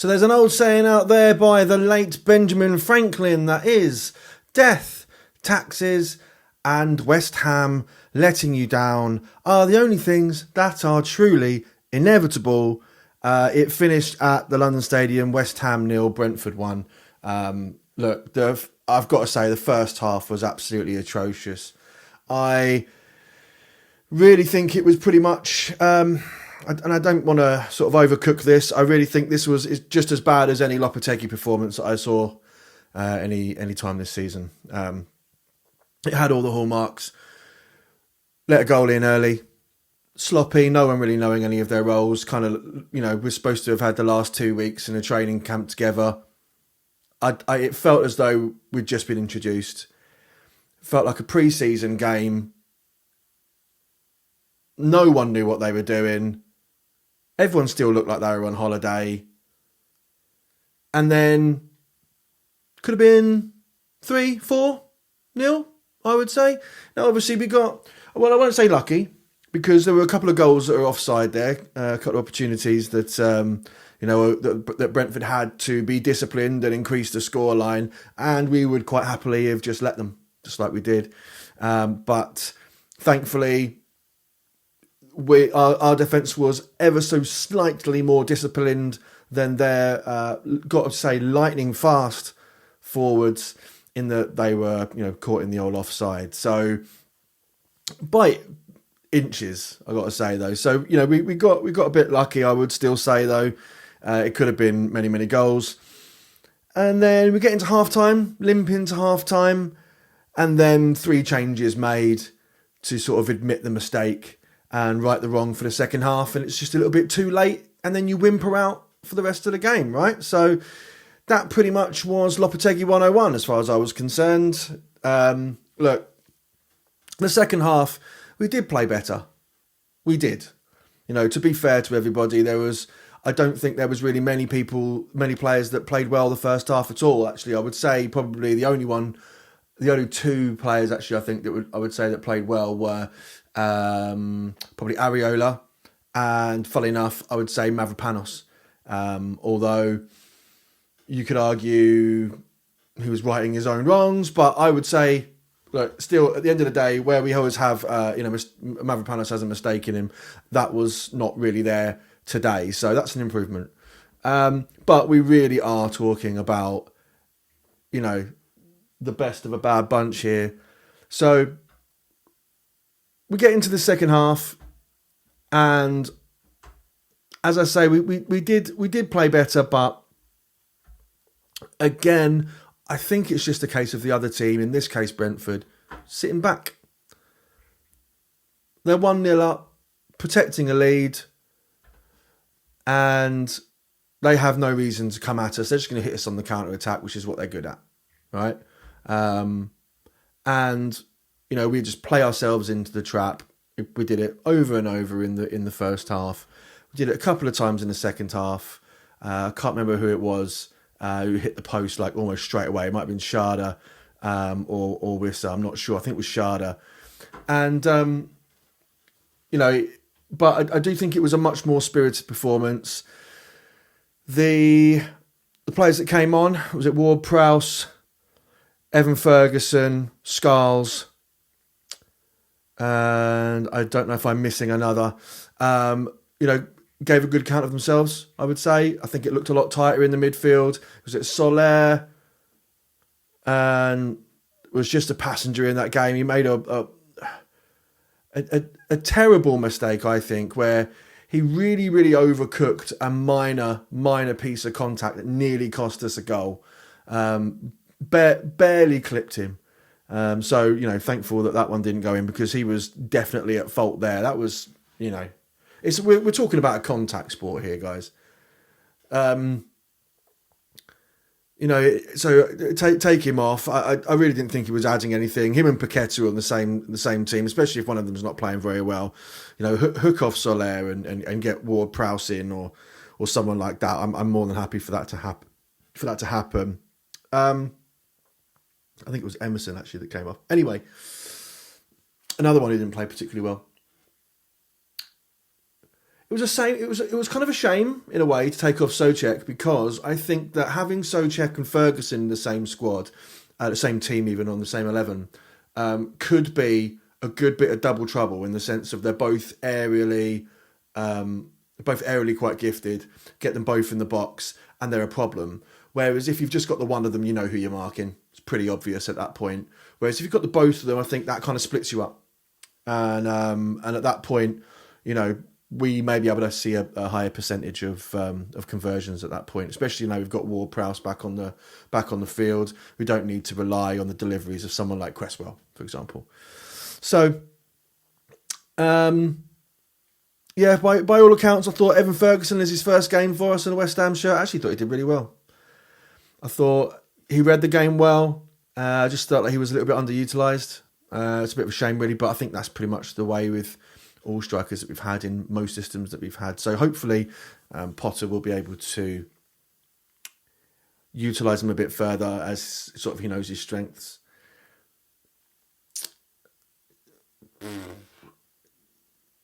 So there's an old saying out there by the late Benjamin Franklin that is, death, taxes and West Ham letting you down are the only things that are truly inevitable. It finished at the London Stadium, West Ham 0, Brentford 1. Look, I've got to say the first half was absolutely atrocious. I really think it was pretty much... and I don't want to sort of overcook this. I really think this was just as bad as any Lopetegui performance that I saw any time this season. It had all the hallmarks. Let a goal in early. Sloppy, no one really knowing any of their roles. Kind of, we're supposed to have had the last 2 weeks in a training camp together. It felt as though we'd just been introduced. It felt like a pre-season game. No one knew what they were doing. Everyone still looked like they were on holiday. And then could have been 3-4-0, I would say. Now, obviously, we got, well, I won't say lucky, because there were a couple of goals that were offside there, a couple of opportunities that, that Brentford had to be disciplined and increase the scoreline, and we would quite happily have just let them, just like we did. But thankfully, our defence was ever so slightly more disciplined than their, got to say, lightning fast forwards, in that they were, caught in the old offside. So by inches, I got to say though. So we got a bit lucky. I would still say though, it could have been many goals. And then we get into half time, limp into half time, and then 3 changes made to sort of admit the mistake and right the wrong for the second half, and it's just a little bit too late, and then you whimper out for the rest of the game, right? So that pretty much was Lopetegui 101 as far as I was concerned. Look, the second half, we did play better. We did. To be fair to everybody, I don't think there was really many players that played well the first half at all. Actually, I would say probably the only 2 players actually I think I would say that played well were probably Areola, and funnily enough, I would say Mavropanos. Although you could argue he was righting his own wrongs, but I would say, look, still at the end of the day, where we always have, Mavropanos has a mistake in him, that was not really there today. So that's an improvement. But we really are talking about, the best of a bad bunch here. So we get into the second half, and as I say, we did play better, but again, I think it's just a case of the other team, in this case Brentford, sitting back. They're 1-0 up, protecting a lead, and they have no reason to come at us. They're just going to hit us on the counter-attack, which is what they're good at, right? And we just play ourselves into the trap. We did it over and over in the first half. We did it a couple of times in the second half. I can't remember who it was who hit the post like almost straight away. It might have been Schade or Wissa. I'm not sure. I think it was Schade. And but I do think it was a much more spirited performance. The players that came on, was it Ward-Prowse, Evan Ferguson, Scarles, and I don't know if I'm missing another, gave a good account of themselves, I would say. I think it looked a lot tighter in the midfield. Was it Soler? And was just a passenger in that game. He made a terrible mistake, I think, where he really overcooked a minor piece of contact that nearly cost us a goal. Barely clipped him. So, thankful that one didn't go in, because he was definitely at fault there. That was, we're talking about a contact sport here, guys. So take him off. I really didn't think he was adding anything. Him and Paqueta on the same team, especially if one of them's not playing very well. Hook off Soler and get Ward-Prowse in or someone like that. I'm more than happy for that to happen. I think it was Emerson actually that came off. Anyway, another one who didn't play particularly well. It was a shame. It was kind of a shame in a way to take off Souček, because I think that having Souček and Ferguson in the same squad, the same team, even on the same 11, could be a good bit of double trouble in the sense of they're both aerially quite gifted. Get them both in the box, and they're a problem. Whereas if you've just got the one of them, you know who you're marking. It's pretty obvious at that point. Whereas if you've got the both of them, I think that kind of splits you up. And at that point, you know, we may be able to see a higher percentage of conversions at that point, especially now we've got Ward-Prowse back on the field. We don't need to rely on the deliveries of someone like Cresswell, for example. So, by all accounts, I thought Evan Ferguson is his first game for us in a West Ham shirt. I actually thought he did really well. I thought he read the game well. I just felt like he was a little bit underutilised. It's a bit of a shame, really, but I think that's pretty much the way with all strikers that we've had in most systems that we've had. So hopefully Potter will be able to utilise him a bit further as sort of he knows his strengths.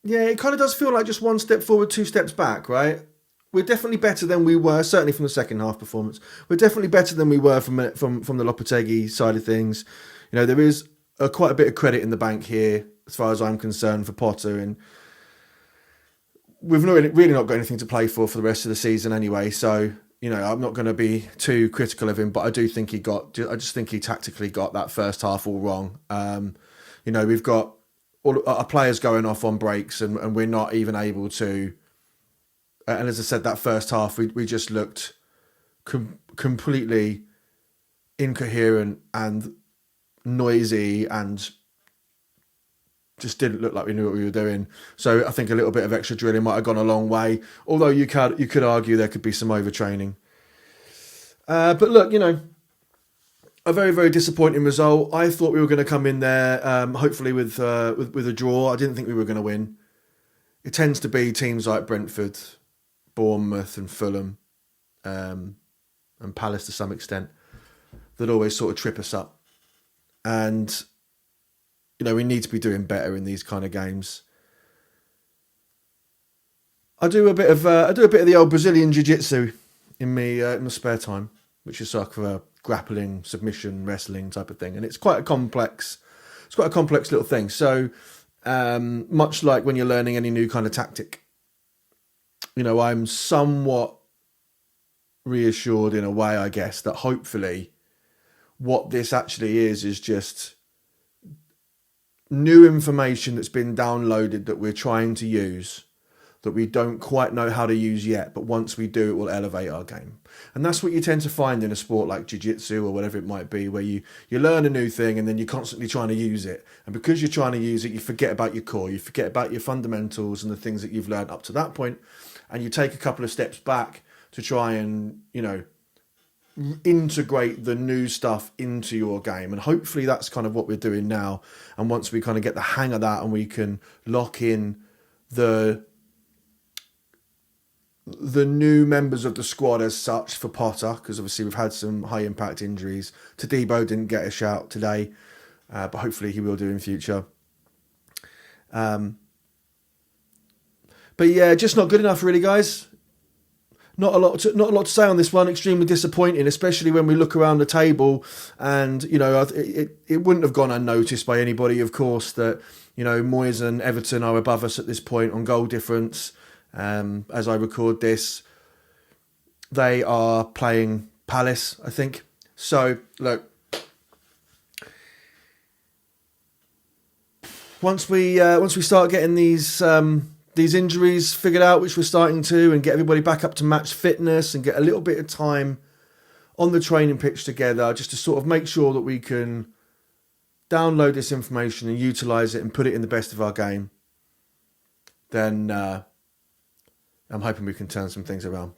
Yeah, it kind of does feel like just one step forward, two steps back, right? We're definitely better than we were, certainly from the second half performance. We're definitely better than we were from the Lopetegui side of things. You know, there is quite a bit of credit in the bank here, as far as I'm concerned, for Potter, and we've really not got anything to play for the rest of the season anyway. So, you know, I'm not going to be too critical of him, but I just think he tactically got that first half all wrong. You know, we've got all our players going off on breaks, and we're not even able to. And as I said, that first half, we just looked completely incoherent and noisy, and just didn't look like we knew what we were doing. So I think a little bit of extra drilling might have gone a long way. Although you could argue there could be some overtraining. But look, you know, a very, very disappointing result. I thought we were going to come in there, hopefully with a draw. I didn't think we were going to win. It tends to be teams like Brentford, Bournemouth, and Fulham, and Palace to some extent, that always sort of trip us up. And you know, we need to be doing better in these kind of games. I do a bit of the old Brazilian jiu-jitsu in my spare time, which is sort of a grappling, submission, wrestling type of thing, and it's quite a complex little thing. So, much like when you're learning any new kind of tactic, you know, I'm somewhat reassured in a way, I guess, that hopefully what this actually is just new information that's been downloaded that we're trying to use, that we don't quite know how to use yet, but once we do, it will elevate our game. And that's what you tend to find in a sport like jiu-jitsu or whatever it might be, where you learn a new thing and then you're constantly trying to use it. And because you're trying to use it, you forget about your core, you forget about your fundamentals and the things that you've learned up to that point, and you take a couple of steps back to try and, you know, integrate the new stuff into your game. And hopefully that's kind of what we're doing now. And once we kind of get the hang of that and we can lock in the new members of the squad as such for Potter, because obviously we've had some high impact injuries. Todibo didn't get a shout today, but hopefully he will do in future. But yeah, just not good enough really, guys. Not a lot to say on this one. Extremely disappointing, especially when we look around the table, and you know it wouldn't have gone unnoticed by anybody, of course, that you know Moyes and Everton are above us at this point on goal difference. As I record this, they are playing Palace, I think. So look, once we start getting these injuries figured out, which we're starting to, and get everybody back up to match fitness and get a little bit of time on the training pitch together, just to sort of make sure that we can download this information and utilise it and put it in the best of our game, then I'm hoping we can turn some things around.